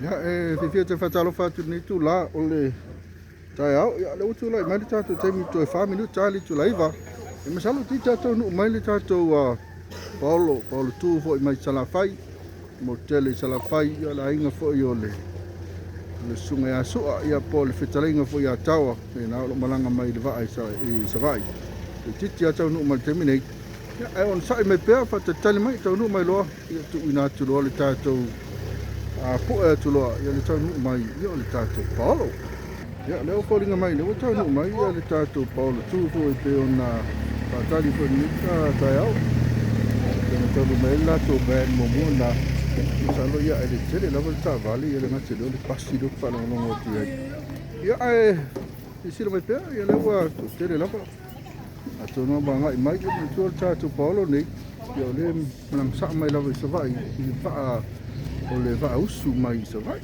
Ya fifia te fatalo fatu ni tu la ole tai au ya le utu lai mai tatu te mi to fa minu tali tu laiva. E masalo ti tatu no mai le tatu Paulo tu fo mai sala fai mo tele sala fai ya la inga fo yo le sunga ya so ya Paul fitalinga fo ya TAOA e na lo malanga mai le vai sa vai. E titi ata no mai terminate. Ya ai on sai me pe fa te tali mai tau no mai lo ya tu ina tu lo le tatu a po e tu lo ya le tau no mai ya le tatu Paulo. Ya leo ko ringa mai le tau no mai ya le tatu Paulo tu fo e pe ona pa tali fo ni ka tai au. Kena tau mai la to ben mo mo na salo ya ele tele la volta vale ele na tele le passi do fa no no ti ya ai si lo pe ya le wa to tele la pa ato no ba ngai mai ke tu ta tu Paulo ni yo le nam sa mai la so vai i fa o le va usu mai so vai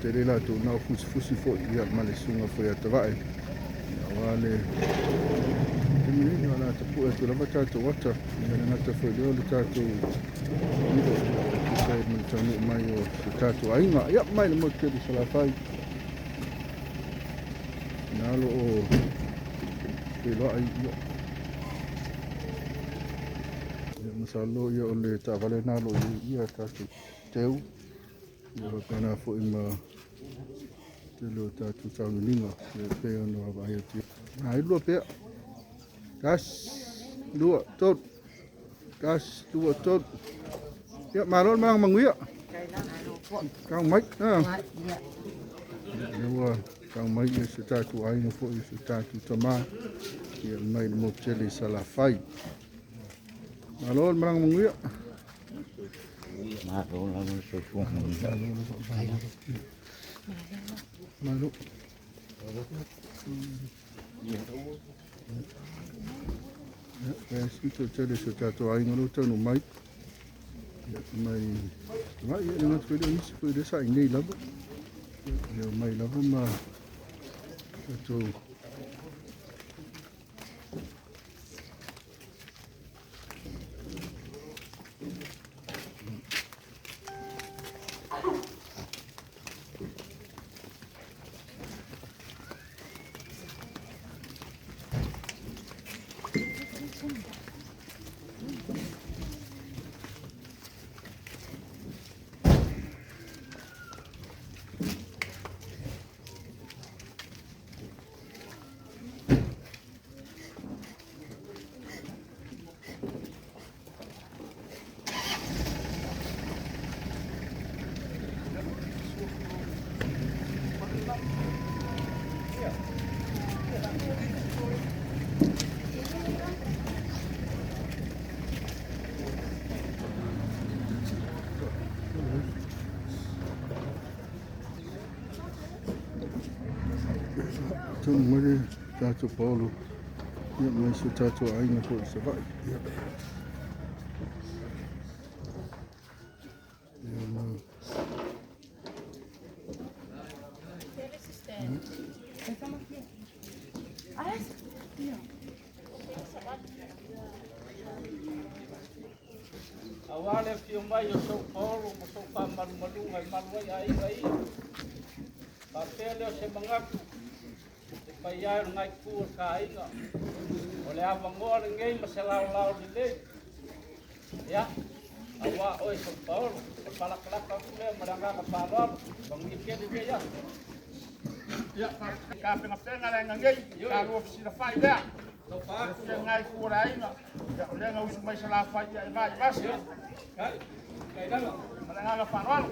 tele la to na fusi fo ya male sunga fo ya TAVA'E ya wale ni wala te pu e la bata to wata ni na te fo le tatu ni do sai mun tanu mai o tatu ainga ya mai mo te sala fai na lo o te lo ai yo ya masalo yo le ta vale na lo ya tatu teu yo kana fo ima te lo tatu sa linga pe no va ya ti ai lo pe gas dua tot gas dua tot ya malon mang manguya kang mai ya kang mai se tatu ai no fo se tatu tama ya mai mo tele sala fai malon mang manguya malon la no so fu malon ya sito tele se tatu ai no tanu mai mai ya no fo de is fo de sa nei lava ya mai lava ma to Mari tatu Paulo ya mai su tatu ai no fo se vai ya awale fiumai o so Paulo mo so pa malu ngai malu ai papel o se mangaku te pai ai ngai ku ka ai no ole ava ngor ngai masala lau dile ya awa oi so Paulo e pala kala ka ku le maranga ka palo bangi ke de ya ya ka penga la ngai ka ro ofisi fai le no pa ku ngai ku rai no ya ole ngai usu mai sala fai ai vai vas kai dalo maranga ka palo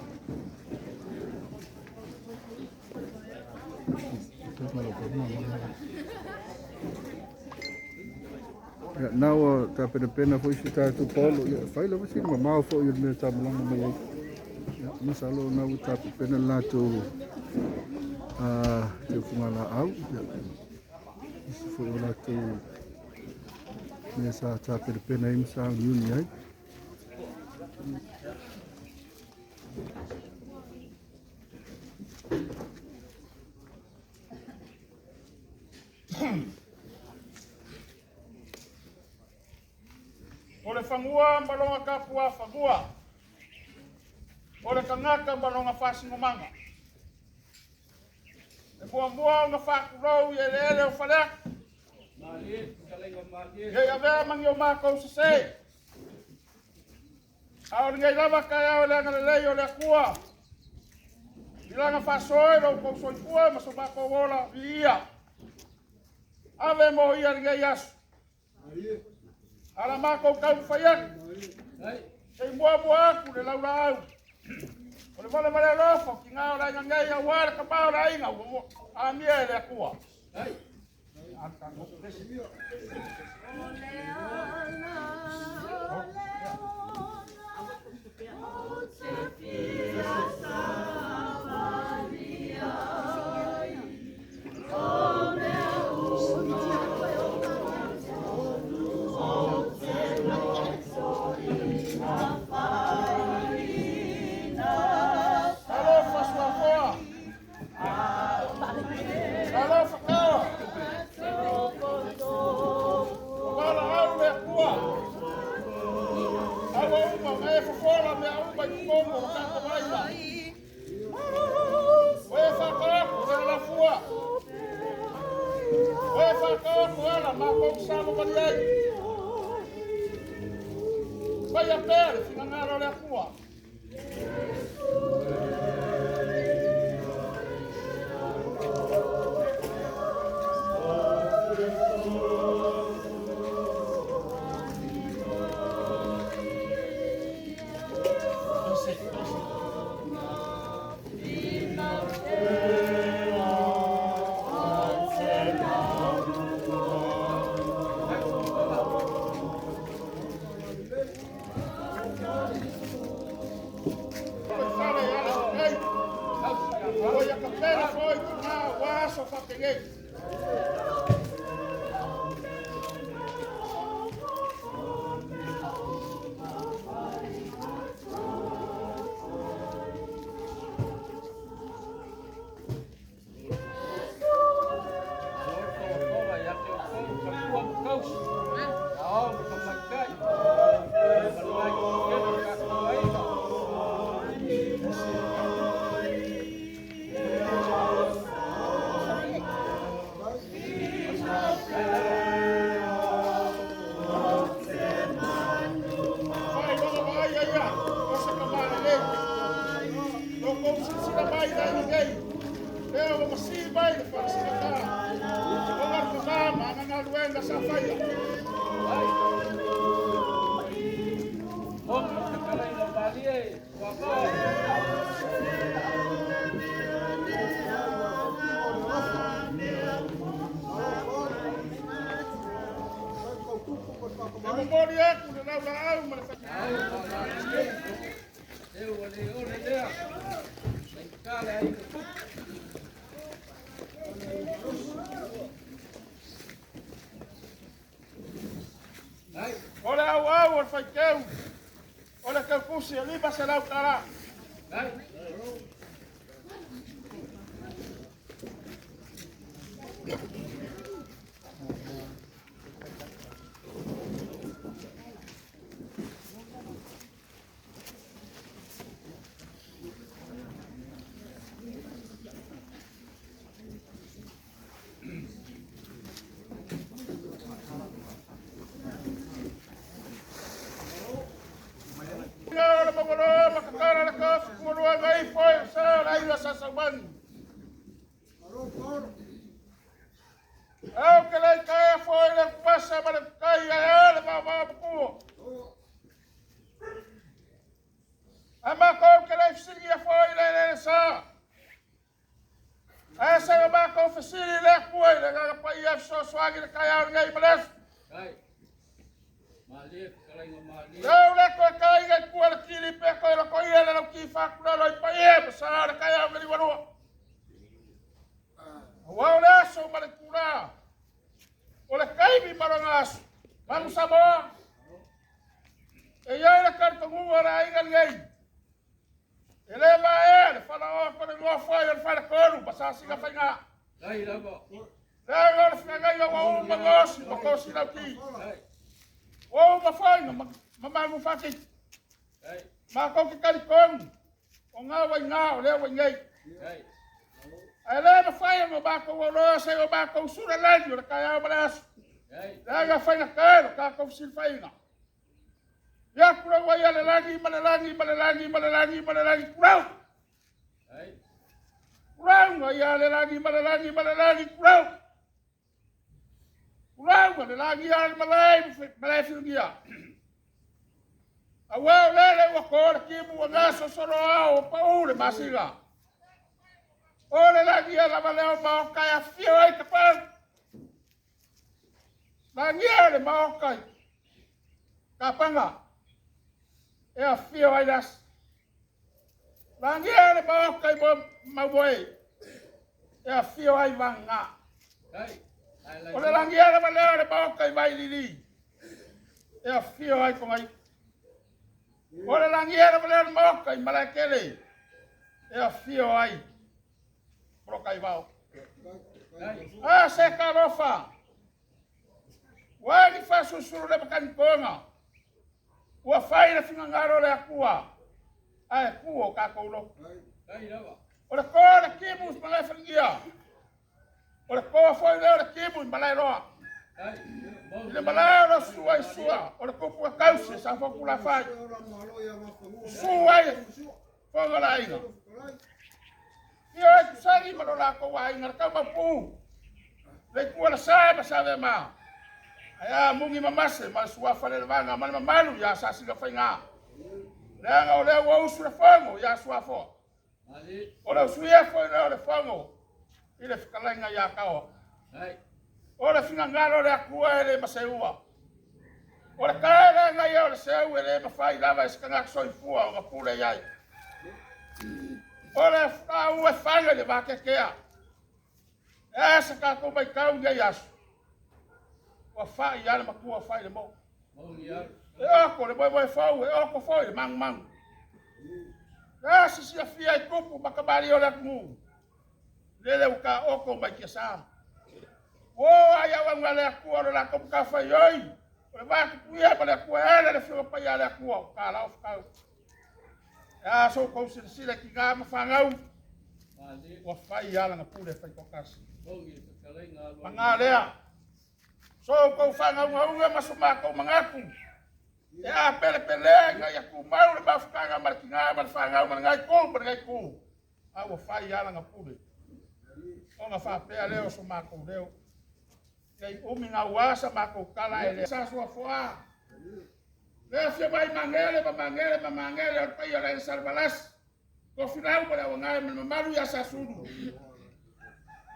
ya now ta pena fo se tatu Paulo ya fai la vasi ma mau fo yo me ta malanga mai ya masalo na ta pena la to te funga la au ya fo la to me sa ta pena im sa yuni ai ole fa fangua malonga kapua fangua. Ole kangaka malonga fasingomanga. E mua nga whakurau i ele o whalea. Hei avea mangi o mākou se se. Aori ngai lava kai au lea ngale lei o lea kua. I langa whasoe rau kou soi kua ma so mākou ola i ia. Ave mo ia ngai asu. Ala mākou kau whaiak. Hei mua aku le laura au. O le wale mare rofo ki ngā ora inga ngai a wāre ka pāora inga a mia e lea kua. Vai a pele, fina ngara ole akua. Ole au fai keu. Ole keu kusi ali ba se lau kara. Mamamu faki. Mako ki kalikong. O nga wai nga o leo wai ngai. Ai le ma fai mo bako o lo se o bako sura lagi o kaya balas. Daga fai na kero ka ko sil fai na. Ya kura wai ale lagi kurau. Kurau wai ale lagi kurau. Kurau ale lagi ale malai filgia. Awal lele wakor kibu wagaso soro ao paule masiga. Ole lagi ala maleo mau kaya fio ai kapal. Lagi ale mau kai. Kapanga. E fio ai das. Lagi ale mau kai bo mawoi. E fio ai vanga. Ole lagi ale maleo mau kai vai lili. E fio ai kongai. Ora langiera valer moka i malakele. E a fio ai. Proka i vau. Ah, se karofa. Wani fa susuru le bakani konga. Ua fai na fingangaro le akua. Ai kuo ka koulo. Ora kora kimus malai fangia. Ora koa foi le ora kimus malai roa. Le malai ora sua i sua. Ora kopua kause sa fokula fai. Suai, fonga la inga. Io e kusari malola ko wa inga ka mapu. Le kuala sa ve ma. Aya mungi mamase ma suafa le vanga ma malu ya sa siga fainga. Le nga ole wa usura fongo ya SUAFO'A. Ora suia foi le fongo. Ile fikalenga ya kao. Ora fingangalo le akua ele maseua. Ora kaya nga ia ora seu ele mafai lava iskanga soifua o pule yai. Ora au e fanga le vakekea. Essa ka ko mai kau ngai asu. O fai ia le makua fai le mo. E ko le boy fau e ko foi mang. Essa se afia e kupu makabari o le mu. Lele uka oko mai kiasa. O ai au ngale akua la ko ka fai oi. Vai que puia para coela, ele foi para ir a cua, cara, o ficou. Ah, só com silsila que gama fangau. O fai ia na pule fai tocas. Mangalea. Só com fangau uma masuma com mangaku. E a pele ngai ku mau le ba fanga markinga mar fangau ngai ku. Ah, o fai ia na pule. Ona fa pe leo suma com leo. Kei uminga wasa mako kala ele sa SUAFO'A. Le fia mai mangele o pai ora salvalas. Ko final para ngai me malu ya sa sudu.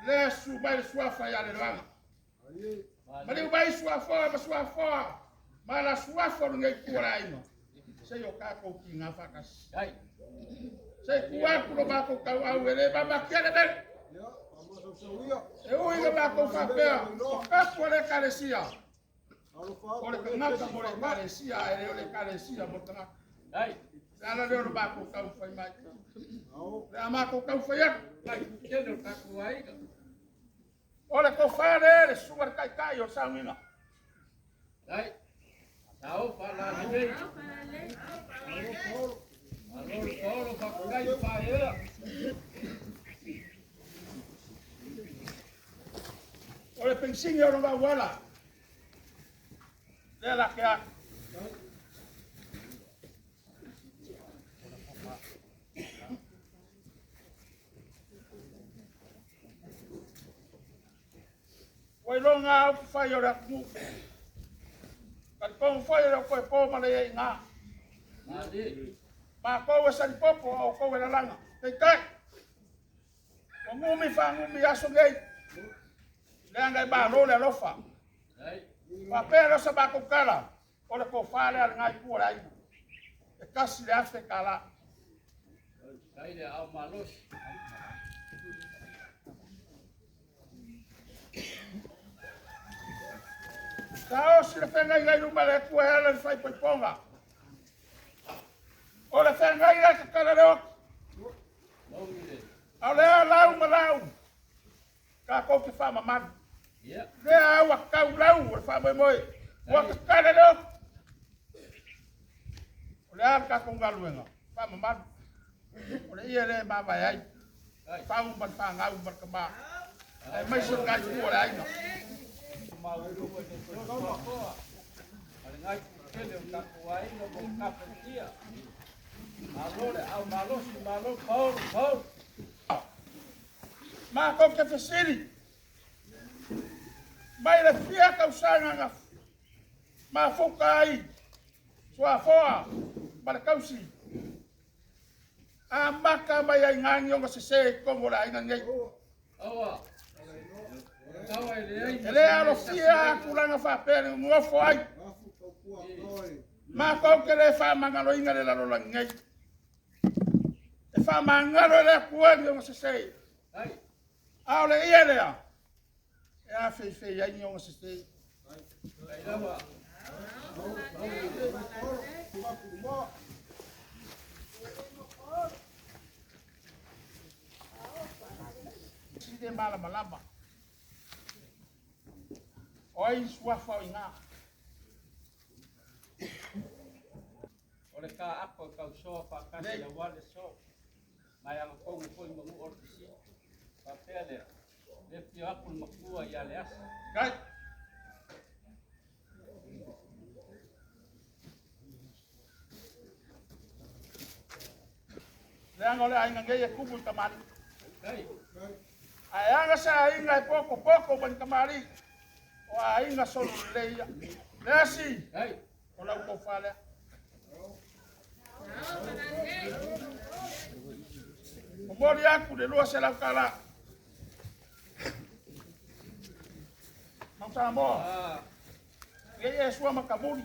Le su bai SUAFO'A ya le langa. Mali bai SUAFO'A. Mala SUAFO'A ngai kura ino. Se yo ka ko kinga fakas. Se kuwa ku mako ka au ele ba makiale be. Eu ia lá com o papel, o capo le carecia. O le nata mo le carecia, ele le carecia botana. Ai, ela deu no barco o foi mais. A marca o foi aí, vai tendo tá com aí. Olha que fala ele, suar cai o samina. Ai. Não, fala ali. Alô, para cai para Olha pensinho eu não vai voar. Dela que a Oi longa fai ora mu. Kan pon fai ora ko po male nga. Ali. Ma ko sa popo o ko la langa. Kai. O mu mi fa mu mi aso ngai. Lenga ba lo le lofa. Pa pero sa ba ko kala. Ora ko fale al ngai ku ora ai. E kasi le afe kala. Kai le au malos. Sao se le fenga ngai lu male ku ela fai po ponga. Ora fenga ngai ka kala ro. Ale lau malau. Ka ko ki fa mamad. Le awa kau lau, fa moi moi. Wa ka le do. le ar ka ko ngaluenga pa mama o le ia le ma vai ai pa un ban pa ngau ban ka ba ai mai so ngai ku le ai no ma u lu ne so ko ale ngai kele ka ko ai no mo ka pentia malole au malosi malo paul ma ko ke fesiri mai le fia ka usanga nga ma fokai SUAFO'A para kausi a maka mai ai ngangi o se se ko mo lai ngai awa awa ele alo fia kulanga fa pere mo fo ai ma ko ke le fa mangalo inga le la ngai e fa mangalo le kuengi o se se ai ale ele e a fe ai o se se ai awa de mala malama oi SUAFO'A ole ka ako ka so pa ka le wale so mai ang ko ko mo ortisi pa pele le pio ako makua ya le as gai le angole ai ngai e kubu tamani ai ai anga sa inga poko ban kamari o ai inga solo leia lesi ai o la ko fale o mori aku de lo se la kala mangsa mo ye sua makaburi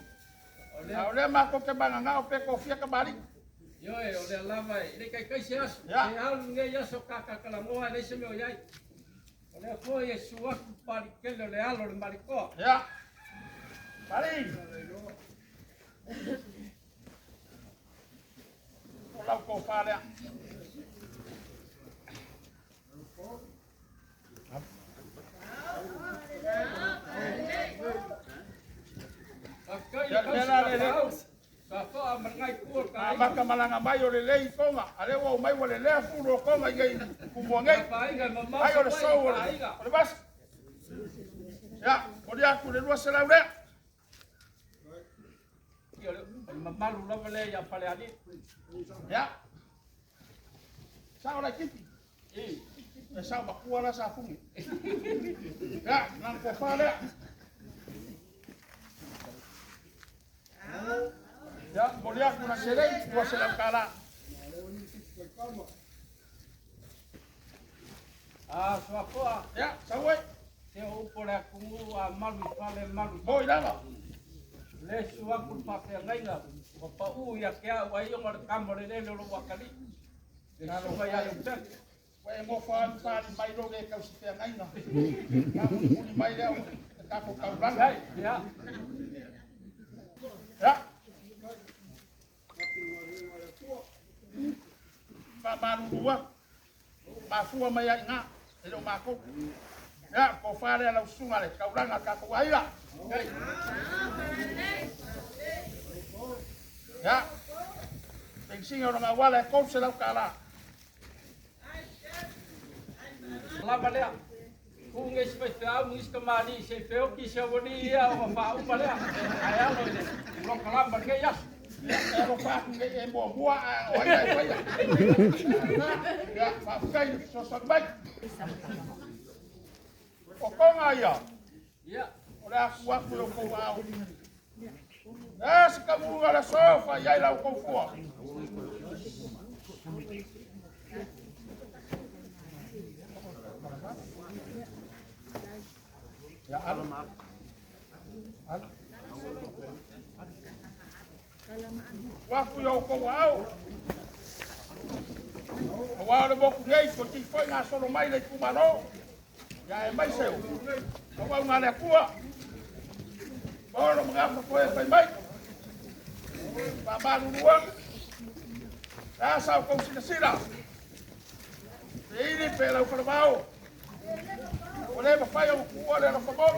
ole ma ko ke banga ngao pe ko fia kabari yo ole lava le kai sias Ya. e al nge ya so kaka kala mo ale se me oyai ole ko ye suak pari kele le alo le mariko ya bari o la ko fale akai Ya, ya, ya. SUAFO'A mangai ku ka maka malanga mai o le lei konga ale wo mai wo le le fulu konga ngai ku mo ngai pa inga mama ai o le so o le bas ya o dia ku le lua sela ure yo mama lu lava le ya pale ali ya sa o la kipi e sa ba ku ala sa fungi ya nang ko fale ya o dia ku na serei lua sela kala SUAFO'A ya sa wai te upore kungu a malu pale malu mo idanga le suaku pape ngainga o pa u ya kia wa yo ngor kamore le lo wakali le so wa ya utan Wai mo fa mai lo ge ka usite ngai na. Ka mu mai le ka ko ka blan. hai ya Ya. Ba maru dua. Ba fua mai ai nga. Ele ma ko. Ya ko fa le la usunga le ka blan ka ko ai la. Ya. Pensinga ora wala ko se la kala. lava le ku nge spe ta mu iska mali se feo ki se woni ya o fa u male ai alo le lo kala ba ke ya Ero fa nge mo bua o ai ai. Ya fa kai so so bai. O konga ya. ya Ora kuwa kulo ko wa. Es ka bunga la sofa ya la ko fua. Ya al. Al. Wa ku yo ko wa. Wa le boku ngai ko ti foi na solo mai le kumano. Ya e mai seu. Wa nga le kuwa. Ora mga ko e fai mai. Ba ba luang. Ya sa ko sila. Ini pela o farmao. Olha para fai o kuwa le no favor.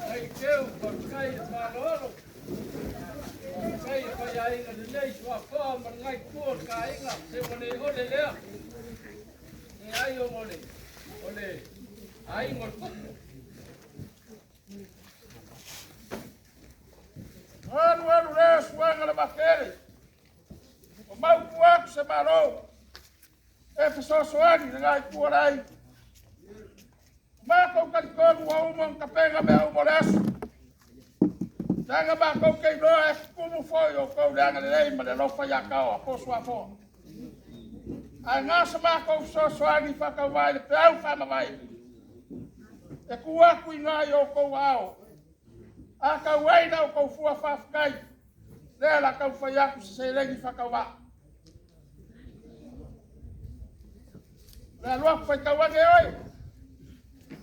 Ai keu, kai malolo. Kai kai ai na nei SUAFO'A mangai kuo kai nga se mone ole lea. Ni ai o mone. Ole. Ai ngol ku. Anu le suanga le makere. O mau kuaku se maro. E fesosoani ngai kuorai. Mako kalikonu wa umon kapenga me umolesu. Tanga mako kei noa e kumu foi o kou danga le leima le lofa ya kao a po SUAFO'A. Ai ngasa mako fesosoani whakau vai le peau whama vai. E kuaku i ngai o kou ao. A kau waina o kou fua whawhakai. Lea la kau whaiaku se rengi whakau wa. Lea luaku whaikau wange oi.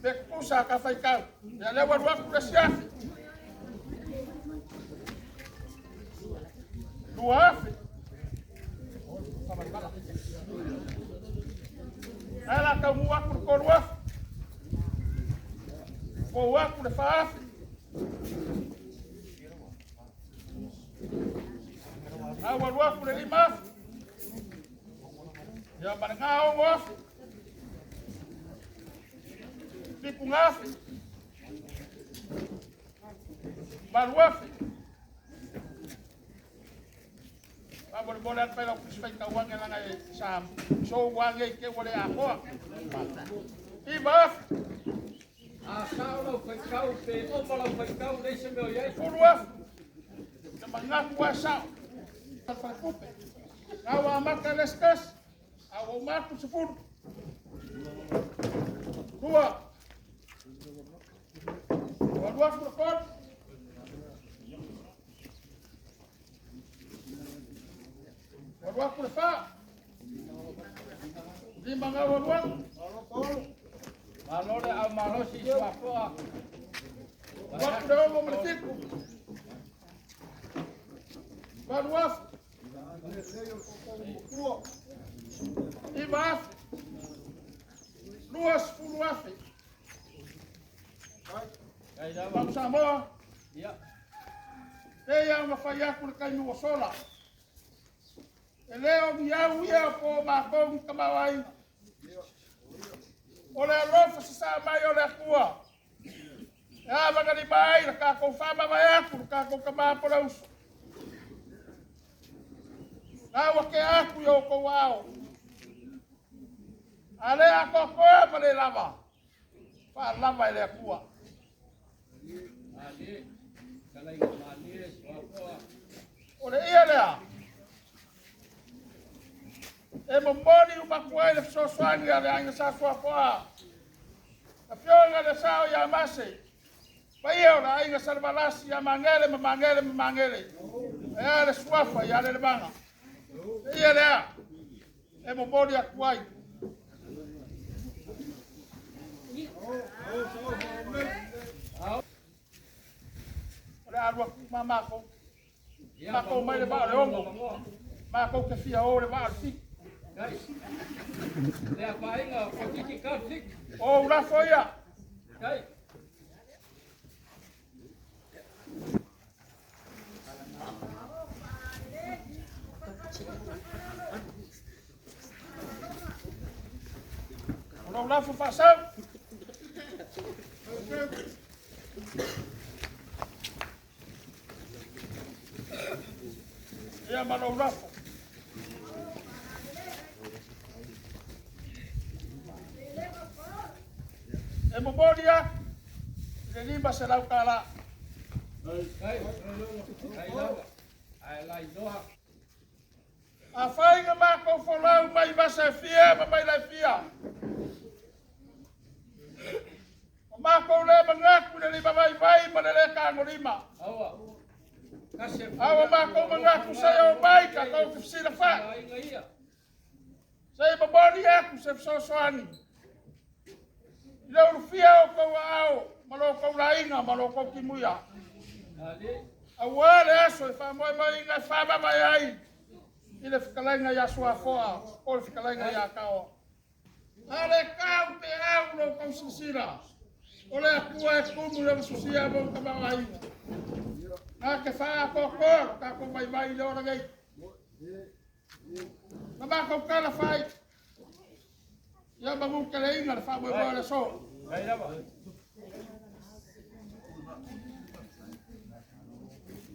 Pe kusa ka whaikau. Lea lewa luaku le siafi. Lua afi. Lea la kau muaku le koru afi. Kou waku le whaafi. Awa luaku le lima afi. Ya maranga o afi. Piku ngafi. Malu afi. Abon bolan pela kusfai kawang yang ngai sam. So wangai ke wale ako. Iba afi. Asau lo whaikau pe o mala whaikau nei se meo iai. Furu afi. Na mangaku asau. Fakupe. Awa maka leskas. Awa maku sepuluh. Dua. Dua berkot. Dua kurfa. Lima ngawal dua. Malole au malosi SUAFO'A. Dua kuda mau melekiku. Dua. Ibas. Luas puluh afi. Kai dawa. Bang Samoa. Ya. Eia mafayaku kanyu sola. Eleo miau ia po makong kamawai. Ole lofa sa mai ole kua. Ya magari bai ka ko fama mayaku ka ko kama polos. Awa ke aku yo ko wao. Ale ako ko pale lava. Pa lava ile kua. Ali. Kalai mali SUAFO'A. Ole ia lea. E momboni umakuai le fsoswani ale anga sa SUAFO'A. A fionga le sao ya mase. Pai ora ainga salvalasi ya mangele. E le SUAFO'A ya le banga. Ia lea. E momboni akuai. Ole arua mamako. Mako mai le ba le ongo. Mako ke fia o le ba fi. Kai. Lea painga whakiki kapsik. O ula foia. Kai. Ula fu pasau. Ia malo ula fu. E mobodia. Le limba se lau kala. Kai. Kai lawa. Ai lai doha. A whainga mako whalau mai masa fia, mai lai fia. O mako le mangaku le lima vai, ma le kango lima. Awa. Kasih. Awa mako mangaku sayo mai, ka kau kifsila fa. Ai ngai. Sayo baboni aku se fsosoani. Ilo rufia o kau ao, malo kau lainga, malo kau kimuya. Ali. Awale aso, fa moi mai inga fa ba mai ai. Ile fikalenga ya SUAFO'A, o fikalenga ya kao. Ale kau te au no kau sisira. Ole aku e kumu le susia mo ka mai. Na ke fa ko ka ko mai le ora ngai. Na ba ko kala fai. Ya ba mo kala inga fa mo ba so. Ai la ba.